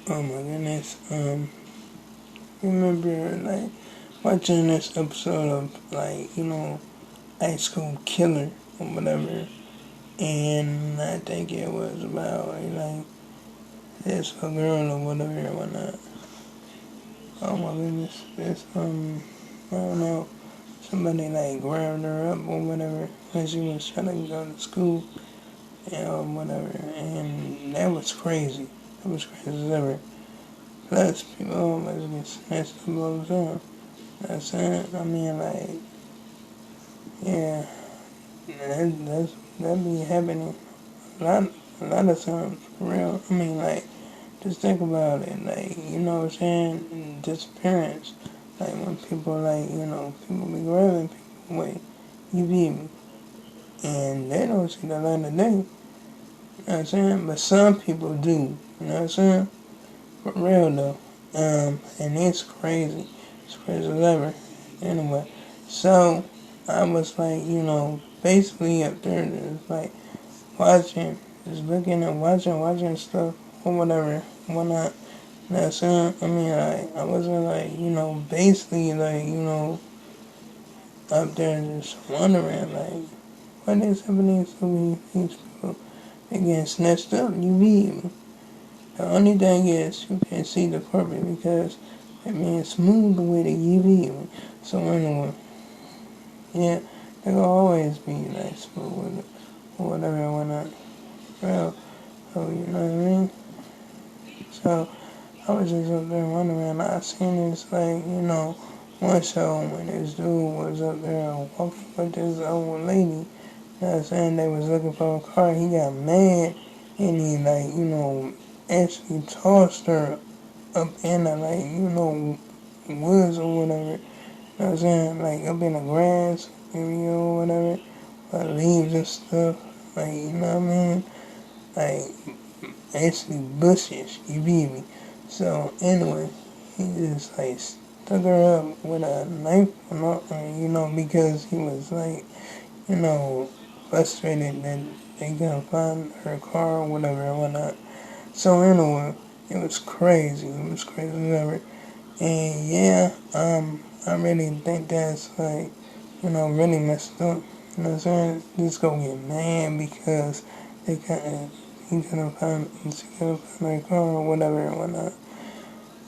Oh my goodness. Remember like watching this episode of like, High School Killer or whatever, and I think it was about like this girl or whatever and whatnot. Oh my goodness. I don't know, somebody like grabbed her up or whatever when she was trying to go to school and whatever, and that was crazy. That was crazy as ever. Plus, people always get snatched up all the time. That's it. I mean, like, yeah, that be happening a lot of times, for real. I mean, like, just think about it, like, you know what I'm saying? Disappearance. Like, when people, like, people be grabbing people away, you beat me. And they don't see the light of day, you know what I'm saying? But some people do, you know what I'm saying? For real, though. And it's crazy. It's crazy as ever. Anyway, so I was like, basically up there, just like watching, just looking and watching stuff or whatever, whatnot. That's I mean, I wasn't like, basically like, up there just wondering like, what is happening to these people? They getting snatched up. You leave. The only thing is you can't see the carpet because it means smooth the way that you leave. So anyway, yeah, they will always be like smooth with it or whatever and whatnot. Well, so you know what I mean? So I was just up there wondering. I seen this like, one show when this dude was up there walking with this old lady. You know what I'm saying? They was looking for a car. He got mad and he like, actually tossed her up in the like, woods or whatever. You know what I'm saying? Like up in the grass area or whatever. Leaves and stuff. Like, you know what I mean? Like actually bushes, you beat me. So anyway, he just like stuck her up with a knife, because he was like, frustrated that they couldn't find her car or whatever and whatnot. So anyway, it was crazy. It was crazy as ever. And yeah, I really think that's like, really messed up. You know what I'm saying? Just go get mad because they couldn't, he couldn't find, she couldn't find her car or whatever and whatnot.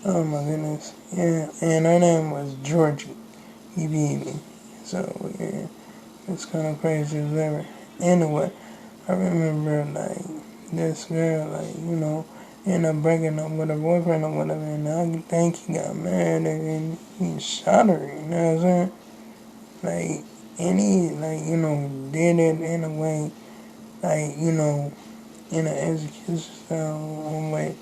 Oh my goodness. Yeah, and her name was Georgie. You beat me. So yeah, it's kind of crazy as ever. Anyway, I remember like this girl, like, ended up breaking up with her boyfriend or whatever, and I think he got mad and he shot her, you know what I'm saying? Like, and he, like, did it in a way, like, in an education style way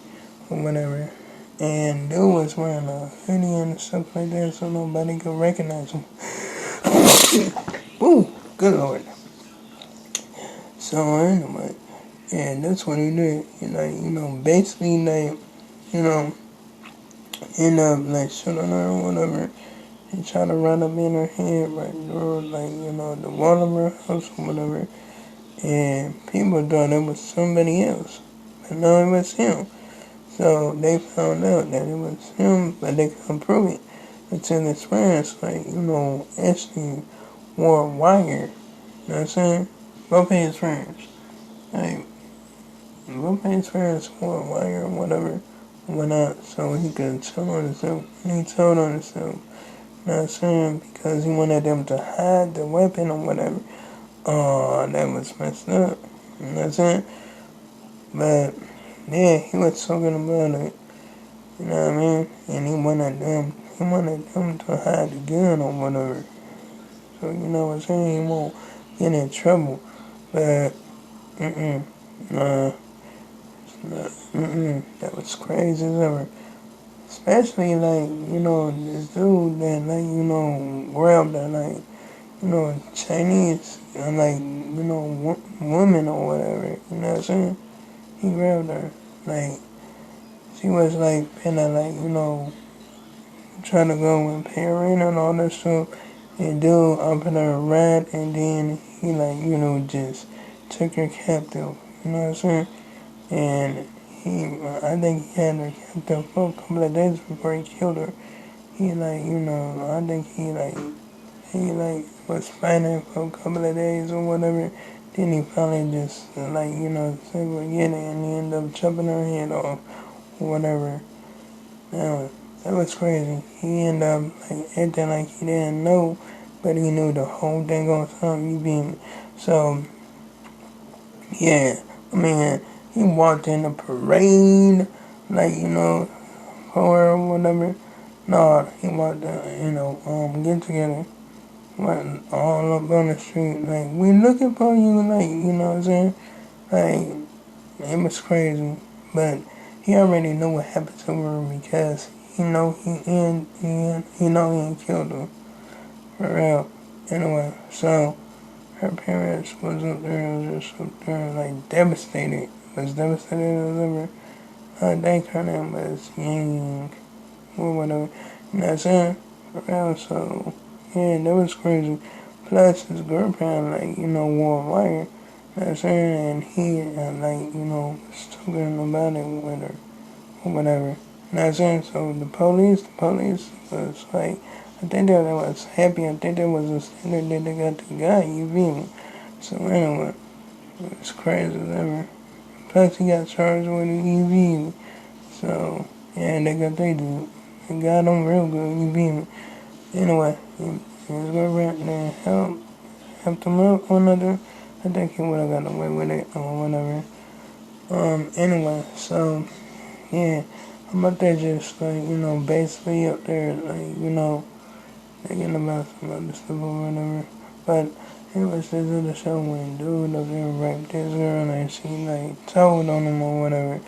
or whatever. And dude was wearing a hoodie and stuff like that so nobody could recognize him. Ooh, good lord. So anyway, yeah, that's what he did. Basically, like, you know, end up like shooting her or whatever. He tried to run up in her head, right, or like, the wall of her house or whatever. And people thought it was somebody else, but no, it was him. So they found out that it was him, but they couldn't prove it until his friends, like, actually wore a wire. You know what I'm saying? Both of his friends. Like, both of his friends wore a wire or whatever, whatnot, so he could tell on himself. And he told on himself. You know what I'm saying? Because he wanted them to hide the weapon or whatever. Oh, that was messed up. You know what I'm saying? But, yeah, he was talking about it. You know what I mean? And he wanted them to hide the gun or whatever. So, you know what I'm saying? He won't get in trouble. But, nah, that was crazy as ever. Especially, like, this dude that, like, grabbed that, like, Chinese, like, woman or whatever, you know what I'm saying? He grabbed her. Like, she was, like, finna, like, trying to go and pay rent and all that stuff. And dude offered her a ride, and then he, like, just took her captive, you know what I'm saying? And I think he had her kept up for a couple of days before he killed her. He like, I think he was fighting for a couple of days or whatever. Then he finally just said forget it, and he ended up chopping her head off or whatever. Now, that was crazy. He ended up acting like he didn't know, but he knew the whole thing on something. You beat me. So yeah, I mean, he walked in the parade, for or whatever. No, he walked get together. Went all up on the street, like, we looking for you, like, you know what I'm saying? Like, it was crazy. But he already knew what happened to her because he know he know he ain't killed her. For real. Anyway, so her parents was up there, was just up there, like, devastated. Was devastated as ever. I think her name was Yang, or whatever. You know what I'm saying? For real, so, yeah, that was crazy. Plus, his girlfriend, wore a wire. You know what I'm saying? And he, was talking about it with her, or whatever. You know what I'm saying? So, the police was like, I think that was happy. I think that was a standard that they got the guy, you feel me? So anyway, it was crazy as ever. Plus he got charged with an EV. So yeah, they got they dude. They got him real good, you feel me? Anyway, his girlfriend then helped him out or another. I think he would have got away with it or whatever. Anyway, so yeah, I'm up there just basically up there thinking about some other stuff or whatever. But it was this other show when dude up there raped this girl and she told on him or whatever.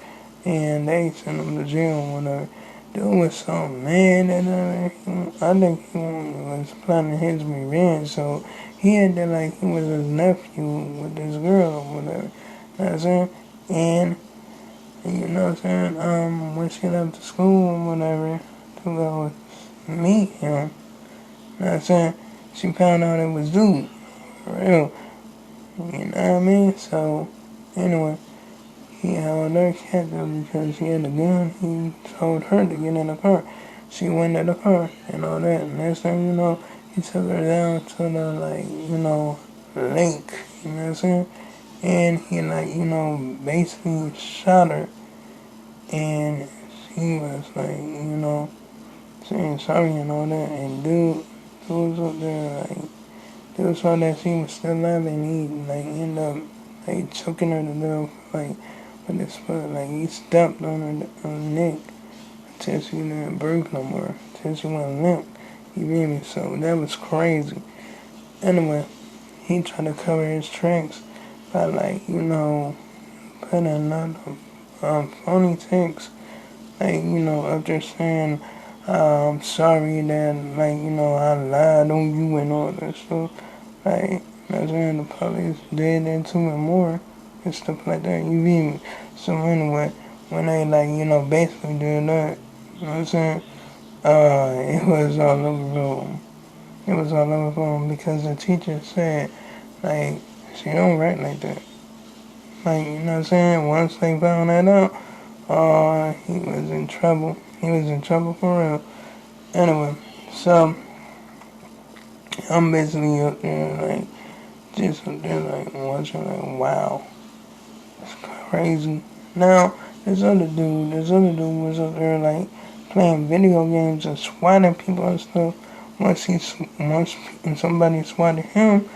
And they sent him to jail or whatever. Dude was so mad at I think he was planning his revenge, so he acted like he was his nephew with this girl or whatever. You know what I'm saying? And you know what I'm saying? When she left the school or whatever to go meet him, you know what I'm saying? She found out it was dude. For real. You know what I mean? So, anyway, he held her captive because she had a gun. He told her to get in the car. She went in the car and all that. And next thing you know, he took her down to the, lake. You know what I'm saying? And he, basically shot her. And she was, saying sorry and all that. And dude was up there, dude saw that she was still alive and he, ended up, choking her to death, with his foot. He stepped on her neck until she didn't breathe no more, until she went limp. You feel me? So that was crazy. Anyway, he tried to cover his tracks by, putting another phony text, up there saying, I'm sorry that, I lied on you and all that stuff. That's when the police did that to me more and stuff like that, you feel me? So anyway, when they, basically did that, you know what I'm saying? It was all over for them. It was all over for them because the teacher said, she don't write like that. You know what I'm saying? Once they found that out, he was in trouble. He was in trouble for real. Anyway, so I'm basically up there, just up there, watching, wow, it's crazy. Now, this other dude was up there, playing video games and swatting people and stuff. Once somebody swatted him,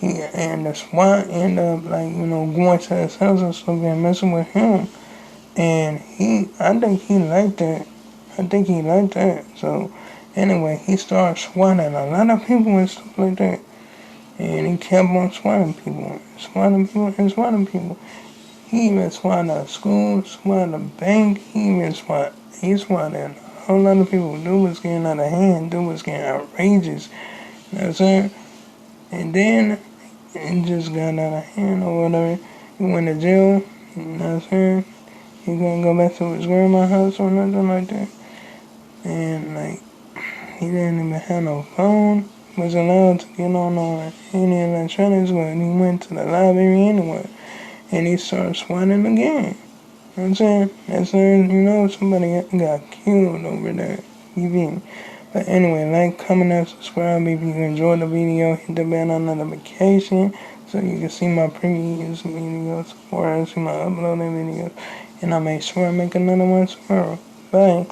and the SWAT ended up, going to his house and stuff and messing with him. And I think he liked that. So, anyway, he started swatting a lot of people and stuff like that. And he kept on swatting people. He even swatted a school, swatted a bank, he swatted a whole lot of people. Dude was getting out of hand, dude was getting outrageous. You know what I'm saying? And then, it just got out of hand or whatever. He went to jail, you know what I'm saying? He couldn't go back to his grandma's house or nothing like that. And, he didn't even have no phone. Was allowed to get on any electronics, but he went to the library anyway. And he started swatting again. what I'm saying? That's when, you know, somebody got killed over there. You feel me? But anyway, like, comment, and subscribe if you enjoyed the video. Hit the bell on notification so you can see my previous videos or see my uploaded videos. And I'll make sure I make another one tomorrow. Bye.